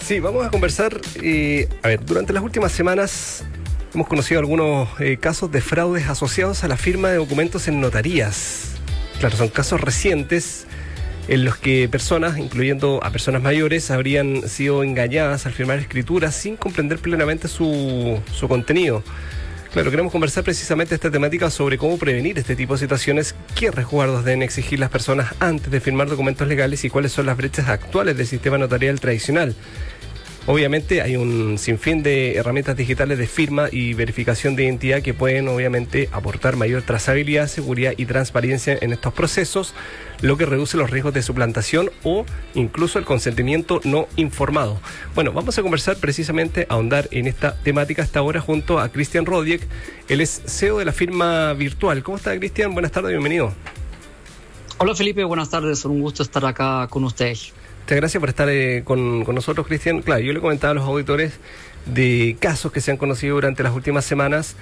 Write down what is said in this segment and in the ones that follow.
Sí, vamos a conversar. Durante las últimas semanas hemos conocido algunos casos de fraudes asociados a la firma de documentos en notarías. Claro, son casos recientes en los que personas, incluyendo a personas mayores, habrían sido engañadas al firmar escrituras sin comprender plenamente su contenido. Claro, queremos conversar precisamente esta temática sobre cómo prevenir este tipo de situaciones, qué resguardos deben exigir las personas antes de firmar documentos legales y cuáles son las brechas actuales del sistema notarial tradicional. Obviamente hay un sinfín de herramientas digitales de firma y verificación de identidad que pueden obviamente aportar mayor trazabilidad, seguridad y transparencia en estos procesos, lo que reduce los riesgos de suplantación o incluso el consentimiento no informado. Bueno, vamos a conversar precisamente, ahondar en esta temática hasta ahora junto a Cristian Rodiek. Él es CEO de la firma virtual. ¿Cómo está, Cristian? Buenas tardes, bienvenido. Hola Felipe, buenas tardes, un gusto estar acá con ustedes. Muchas gracias por estar con nosotros, Cristian. Claro, yo le comentaba a los auditores de casos que se han conocido durante las últimas semanas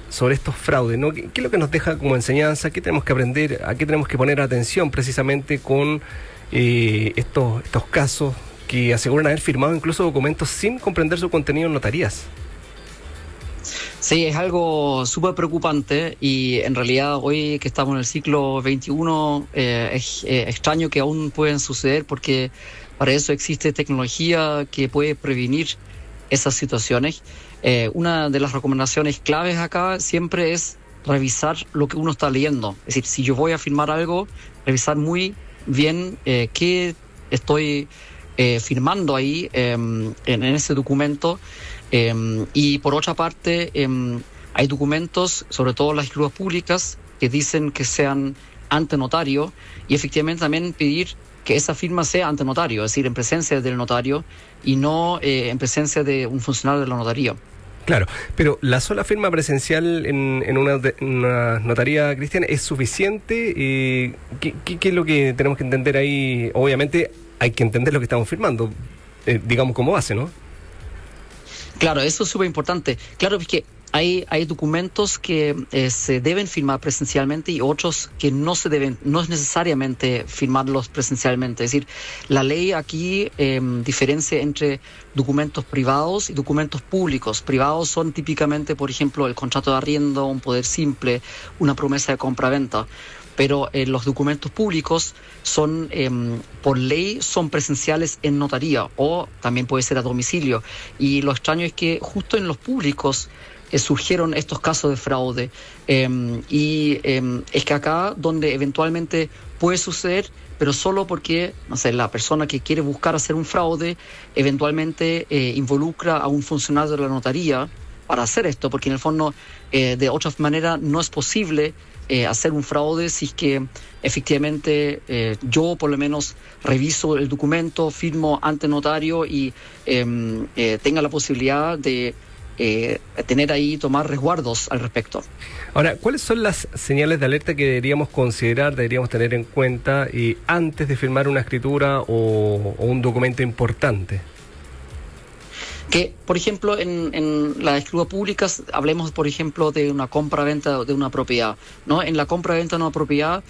sobre estos fraudes, ¿no? ¿Qué es lo que nos deja como enseñanza? ¿Qué tenemos que aprender? ¿A qué tenemos que poner atención precisamente con estos casos que aseguran haber firmado incluso documentos sin comprender su contenido en notarías? Sí, es algo súper preocupante y en realidad hoy que estamos en el siglo XXI es extraño que aún pueden suceder porque para eso existe tecnología que puede prevenir esas situaciones. Una de las recomendaciones claves acá siempre es revisar lo que uno está leyendo. Es decir, si yo voy a firmar algo, revisar muy bien qué estoy firmando ahí en ese documento. Y por otra parte, hay documentos, sobre todo las escrituras públicas, que dicen que sean ante notario y efectivamente también pedir que esa firma sea ante notario, es decir, en presencia del notario y no en presencia de un funcionario de la notaría. Claro, pero ¿la sola firma presencial en una notaría, Cristian, es suficiente? ¿Qué es lo que tenemos que entender ahí? Obviamente hay que entender lo que estamos firmando, digamos como base, ¿no? Claro, eso es súper importante. Claro, porque hay documentos que se deben firmar presencialmente y otros que no es necesariamente firmarlos presencialmente. Es decir, la ley aquí diferencia entre documentos privados y documentos públicos. Privados son típicamente, por ejemplo, el contrato de arriendo, un poder simple, una promesa de compra-venta. Pero los documentos públicos son, por ley, son presenciales en notaría o también puede ser a domicilio. Y lo extraño es que justo en los públicos surgieron estos casos de fraude. Es que acá donde eventualmente puede suceder, pero solo porque, no sé, la persona que quiere buscar hacer un fraude eventualmente involucra a un funcionario de la notaría para hacer esto, porque en el fondo, de otra manera, no es posible hacer un fraude si es que efectivamente yo por lo menos reviso el documento, firmo ante notario y tenga la posibilidad de tener ahí, tomar resguardos al respecto. Ahora, ¿cuáles son las señales de alerta que deberíamos considerar, deberíamos tener en cuenta antes de firmar una escritura o un documento importante? Que, por ejemplo, en las escrituras públicas hablemos, por ejemplo, de una compra-venta de una propiedad, ¿no? En la compra-venta de una propiedad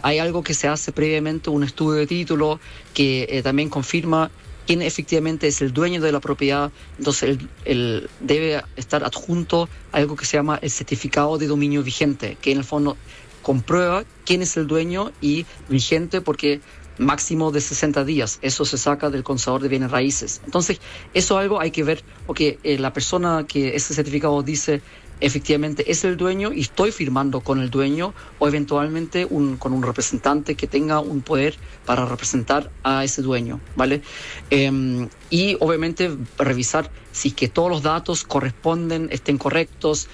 hay algo que se hace previamente, un estudio de título que también confirma quién efectivamente es el dueño de la propiedad. Entonces, él debe estar adjunto a algo que se llama el certificado de dominio vigente, que en el fondo comprueba quién es el dueño y vigente porque máximo de 60 días. Eso se saca del consador de bienes raíces. Entonces, eso algo hay que ver, porque la persona que ese certificado dice efectivamente es el dueño y estoy firmando con el dueño o eventualmente con un representante que tenga un poder para representar a ese dueño, ¿vale? Y obviamente revisar si es que todos los datos corresponden, estén correctos,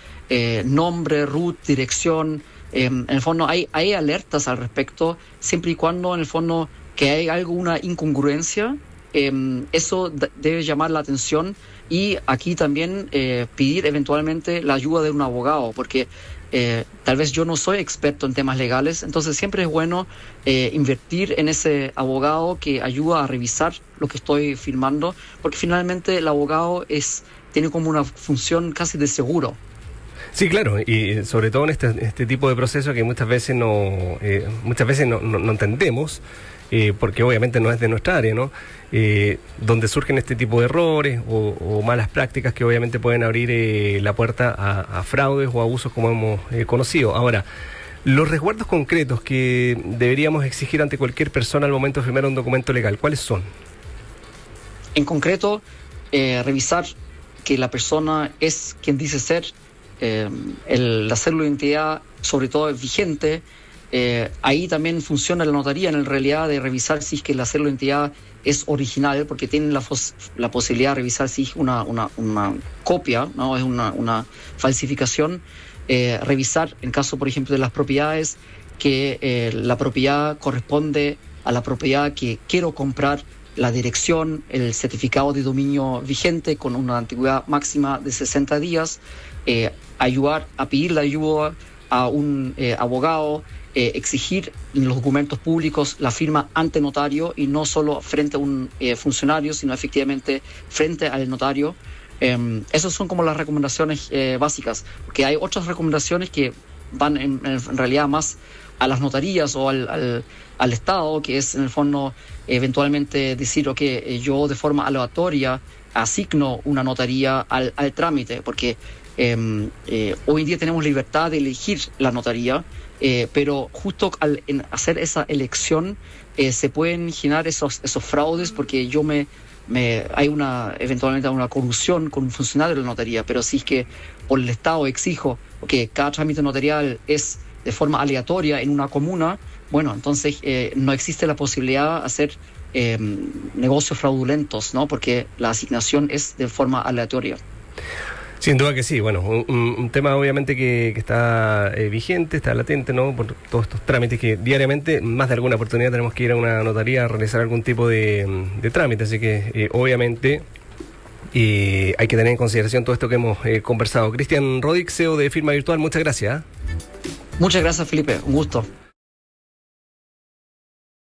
nombre, root, dirección. En el fondo hay alertas al respecto, siempre y cuando en el fondo que hay alguna incongruencia, eso debe llamar la atención y aquí también pedir eventualmente la ayuda de un abogado, porque tal vez yo no soy experto en temas legales, entonces siempre es bueno invertir en ese abogado que ayuda a revisar lo que estoy firmando, porque finalmente el abogado tiene como una función casi de seguro. Sí, claro, y sobre todo en este tipo de procesos que muchas veces no entendemos. porque obviamente no es de nuestra área, ¿no? Donde surgen este tipo de errores o malas prácticas que obviamente pueden abrir la puerta a fraudes o abusos como hemos conocido. Ahora, los resguardos concretos que deberíamos exigir ante cualquier persona al momento de firmar un documento legal, ¿cuáles son? En concreto, revisar que la persona es quien dice ser, la cédula de identidad sobre todo es vigente. Ahí también funciona la notaría en realidad de revisar si es que la cédula de identidad es original, porque tienen la posibilidad de revisar si es una copia, ¿no? Es una falsificación. Revisar en caso, por ejemplo, de las propiedades, que la propiedad corresponde a la propiedad que quiero comprar, la dirección, el certificado de dominio vigente con una antigüedad máxima de 60 días, ayudar a pedir la ayuda a un abogado, exigir en los documentos públicos la firma ante notario y no solo frente a un funcionario, sino efectivamente frente al notario. Esas son como las recomendaciones básicas, porque hay otras recomendaciones que van en realidad más a las notarías o al Estado, que es en el fondo eventualmente decir, yo de forma aleatoria asigno una notaría al trámite, porque hoy en día tenemos libertad de elegir la notaría, pero justo en hacer esa elección se pueden generar esos fraudes, porque hay eventualmente una corrupción con un funcionario de la notaría, pero si es que por el Estado exijo que cada trámite notarial es de forma aleatoria en una comuna, bueno, entonces no existe la posibilidad de hacer negocios fraudulentos, ¿no? Porque la asignación es de forma aleatoria. Sin duda que sí, bueno, un tema obviamente que está vigente, está latente, ¿no? Por todos estos trámites que diariamente, más de alguna oportunidad tenemos que ir a una notaría a realizar algún tipo de trámite, así que obviamente hay que tener en consideración todo esto que hemos conversado. Cristian Rodix, CEO de Firma Virtual, muchas gracias. Muchas gracias, Felipe, un gusto.